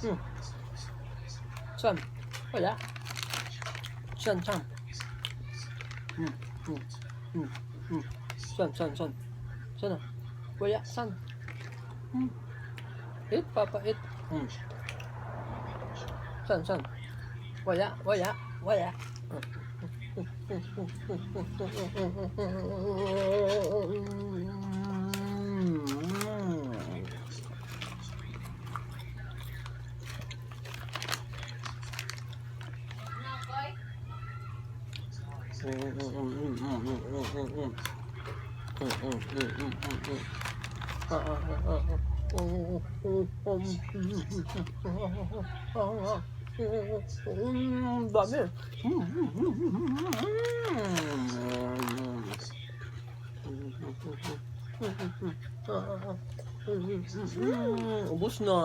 Saan? Wala. Saan? Saan? Saan na? Wala. Saan? Eat, Papa, eat. Saan? Wala. Dami. Ubos na.